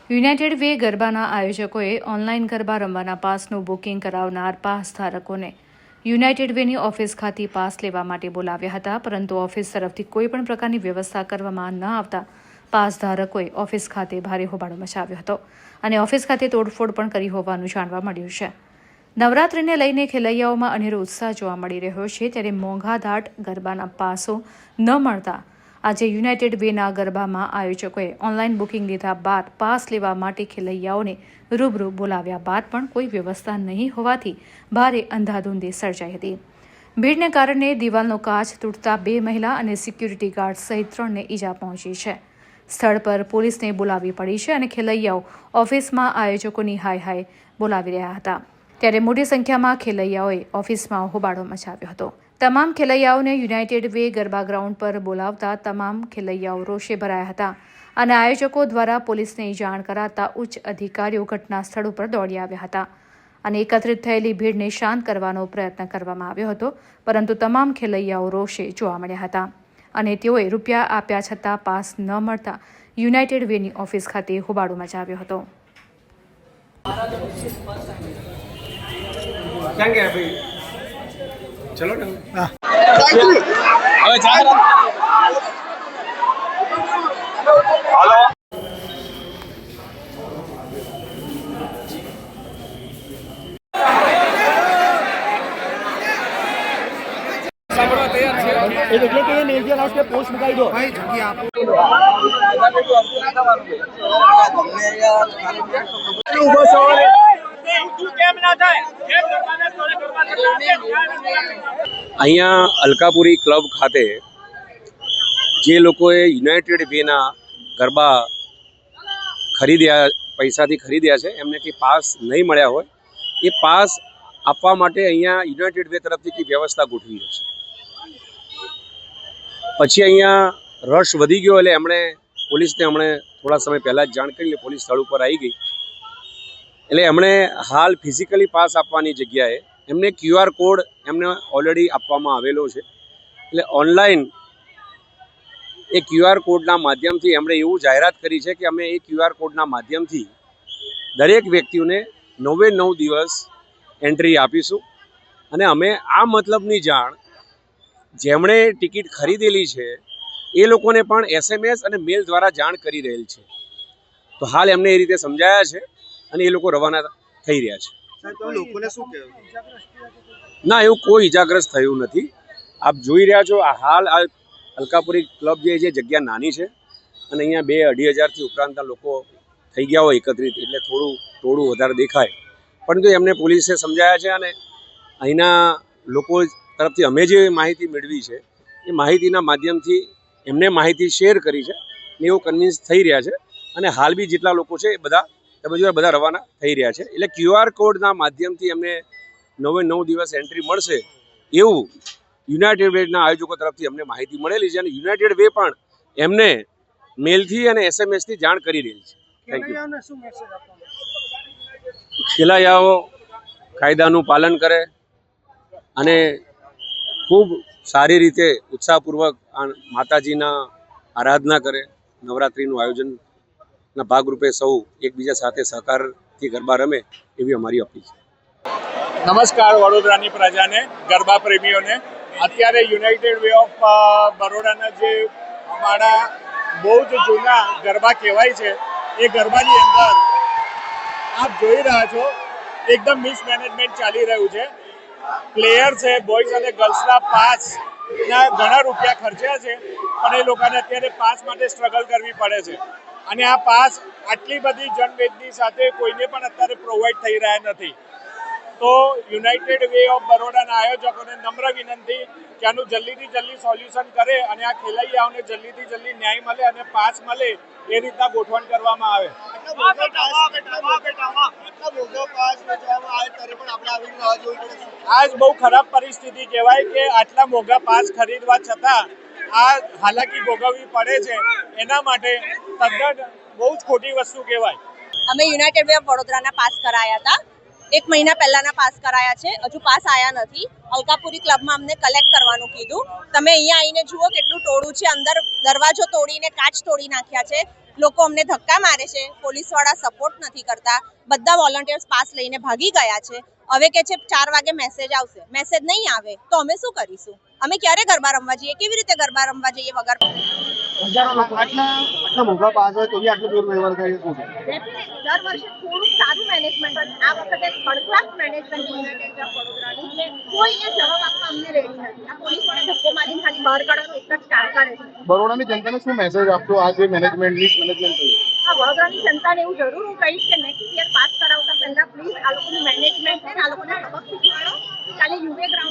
United way ગરબાના આયોજકોએ online garba રમવાના પાસનું booking કરાવનાર pass ધારકોને યુનાઇટેડ વેની ઓફિસ ખાતે પાસ લેવા માટે બોલાવ્યા હતા, પરંતુ ઓફિસ તરફથી કોઈપણ પ્રકારની વ્યવસ્થા કરવામાં ન આવતા પાસ ધારકોએ ઓફિસ ખાતે ભારે હોબાળો મચાવ્યો હતો અને ઓફિસ ખાતે તોડફોડ પણ કરી હોવાનું જાણવા મળ્યું છે. નવરાત્રિને લઈને ખેલૈયાઓમાં અનેરો ઉત્સાહ જોવા મળી રહ્યો છે, ત્યારે મોંઘાદાટ ગરબાના પાસો ન મળતા આજે યુનાઇટેડ વેના ગરબામાં આયોજકોએ ઓનલાઈન બુકિંગ લીધા બાદ પાસ લેવા માટે ખેલૈયાઓને રૂબરૂ બોલાવ્યા બાદ પણ કોઈ વ્યવસ્થા નહીં હોવાથી ભારે અંધાધૂંધી સર્જાઈ હતી. ભીડને કારણે દિવાલનો કાચ તૂટતા 2 મહિલા અને સિક્યુરિટી ગાર્ડ સહિત 3ને ઈજા પહોંચી છે. સ્થળ પર પોલીસને બોલાવવી પડી છે અને ખેલૈયાઓ ઓફિસમાં આયોજકોની હાય હાય બોલાવી રહ્યા હતા, ત્યારે મોટી સંખ્યામાં ખેલૈયાઓએ ઓફિસમાં હોબાળો મચાવ્યો હતો. તમામ ખેલૈયાઓને યુનાઇટેડ વે ગરબા ગ્રાઉન્ડ પર બોલાવતા તમામ ખેલૈયાઓ રોષે ભરાયા હતા અને આયોજકો દ્વારા પોલીસને જાણ કરાતા ઉચ્ચ અધિકારીઓ ઘટના સ્થળ ઉપર દોડી આવ્યા હતા અને એકત્રિત થયેલી ભીડને શાંત કરવાનો પ્રયત્ન કરવામાં આવ્યો હતો, પરંતુ તમામ ખેલૈયાઓ રોષે જોવા મળ્યા હતા અને તેઓએ રૂપિયા આપ્યા છતાં પાસ ન મળતા યુનાઇટેડ વેની ઓફિસ ખાતે હોબાળો મચાવ્યો હતો. चलो ना એટલે કે મેલજી લાસ્ટ पे पोस्ट मुकाई दो भाई जल्दी आप અહીંયા અલકાપુરી ક્લબ ખાતે જે લોકોએ યુનાઇટેડ વેના ગરબા પૈસાથી ખરીદ્યા છે એમને કંઈ પાસ નહીં મળ્યા હોય, એ પાસ આપવા માટે અહીંયા યુનાઇટેડ વે તરફથી કંઈ વ્યવસ્થા ગોઠવી છે. પછી અહીંયા રશ વધી ગયો એટલે પોલીસને થોડા સમય પહેલાં જ જાણ કરી, પોલીસ સ્થળ ઉપર આવી ગઈ. એટલે એમણે હાલ ફિઝિકલી પાસ આપવાની જગ્યાએ એમને QR કોડ એમને ઓલરેડી આપવામાં આવેલો છે. એટલે ઓનલાઈન એ QR કોડના માધ્યમથી એમણે એવું જાહેરાત કરી છે કે અમે એ QR કોડના માધ્યમથી દરેક વ્યક્તિઓને 9 દિવસ એન્ટ્રી આપીશું અને અમે આ મતલબની જાણ જેમણે ટિકિટ ખરીદેલી છે એ લોકોને પણ SMS અને મેલ દ્વારા જાણ કરી રહેલ છે. તો હાલ એમને એ રીતે સમજાયા છે અને એ લોકો રવાના થઈ રહ્યા છે. ના, એવું કોઈ ઈજાગ્રસ્ત થયું નથી. આપ જોઈ રહ્યા છો આ અલકાપુરી ક્લબ જે જગ્યા નાની છે અને અહીંયા 2-2.5 હજારથી ઉપરાંતના લોકો થઈ ગયા હોય એકત્રિત, એટલે થોડું વધારે દેખાય, પરંતુ એમને પોલીસે સમજાયા છે અને અહીંના લોકો તરફથી અમે જે માહિતી મેળવી છે એ માહિતીના માધ્યમથી એમને માહિતી શેર કરી છે ને એવું કન્વિન્સ થઈ રહ્યા છે અને હાલ બી જેટલા લોકો છે એ બધા રવાના થઈ રહ્યા છે. એટલે QR કોડના માધ્યમથી એમને 9 દિવસ એન્ટ્રી મળશે એવું યુનાઇટેડ વેના આયોજકો તરફથી અમને માહિતી મળેલી છે અને યુનાઇટેડ વે પણ એમને મેલથી અને SMSથી જાણ કરી રહી છે. Thank you. ખેલૈયાઓ કાયદાનું પાલન કરે અને ખૂબ સારી રીતે ઉત્સાહપૂર્વક માતાજીના આરાધના કરે, નવરાત્રિનું આયોજનના ભાગરૂપે સૌ એકબીજા સાથે સહકારથી ગરબા રમે એવી અમારી અપીલ છે. નમસ્કાર વડોદરાની પ્રજાને, ગરબા પ્રેમીઓને. અત્યારે યુનાઇટેડ વે ઓફ બરોડાના જે અમારા બહુ જ જૂના ગરબા કહેવાય છે એ ગરબાની અંદર આપ જોઈ રહ્યા છો એકદમ મિસમેનેજમેન્ટ ચાલી રહ્યું છે. પ્લેયર છે, બોયઝ અને ગર્લ્સના પાસના ઘણા રૂપિયા ખર્ચ્યા છે પણ એ લોકોને અત્યારે પાસ માટે સ્ટ્રગલ કરવી પડે છે અને આ પાસ આટલી બધી જનમેદની સાથે કોઈને પણ અત્યારે પ્રોવાઈડ થઈ રહ્યા નથી. તો યુનાઇટેડ વે ઓફ બરોડાના આયોજકોને નમ્ર વિનંતી કે આનું જલ્દીથી જલ્દી સોલ્યુશન કરે અને આ ખેલૈયાઓને જલ્દીથી જલ્દી ન્યાય મળે અને પાસ મળે એ રીતના ગોઠવણ કરવામાં આવે. આજ બહુ ખરાબ પરિસ્થિતિ કહેવાય કે આટલા મોંઘા પાસ ખરીદવા છતાં આ હાલાકી ભોગવવી પડે છે. એના માટે તદ્દન બહુ જ ખોટી વસ્તુ કહેવાય. અમે યુનાઇટેડ વે ઓફ વડોદરાના પાસ કરાયા હતા 1 મહિના પહેલાના પાસ કરાયા છે, હજુ પાસ આયા નથી. અલકાપુરી ક્લબમાં અમને કલેક્ટ કરવાનું કીધું. તમે અહીંયા આવીને જુઓ કેટલું ટોળું છે, અંદર દરવાજો તોડીને કાચ તોડી નાખ્યા છે. લોકો અમને ધક્કા મારે છે, પોલીસવાળા સપોર્ટ નથી કરતા. બધા વોલન્ટિયર્સ પાસ લઈને ભાગી ગયા છે. હવે કે છે 4 વાગે મેસેજ આવશે. મેસેજ નહીં આવે તો અમે શું કરીશું? અમે ક્યારે ગરબા રમવા જઈએ? કેવી રીતે ગરબા રમવા જઈએ વગર? આટલા મોટા પાસ હોય તો બી આટલું દૂર વ્યવહાર થાય શું છે? દર વર્ષે થોડુંક સારું મેનેજમેન્ટ હોય. આ વખતે થર્ડ ક્લાસ મેનેજમેન્ટ યુનાઇટેડ વડોદરાનું કોઈ એ જવાબ આપવા અમને રેડી નથી. આ પોલીસ વાળા ધક્કો મારીને ખાલી બહાર કાઢવાનો એક જ કાર કરે છે. બરોડાની જનતાને શું મેસેજ આપશો આ જે મેનેજમેન્ટ થયું? આ વડોદરાની જનતાને એવું જરૂર હું કહીશ કે નેક્સ્ટ યર પાસ કરાવતા પહેલા પ્લીઝ આ લોકોનું મેનેજમેન્ટ છે ને આ લોકોને સબક શીખવાડો. કાલે યુવે ગ્રાઉન્ડ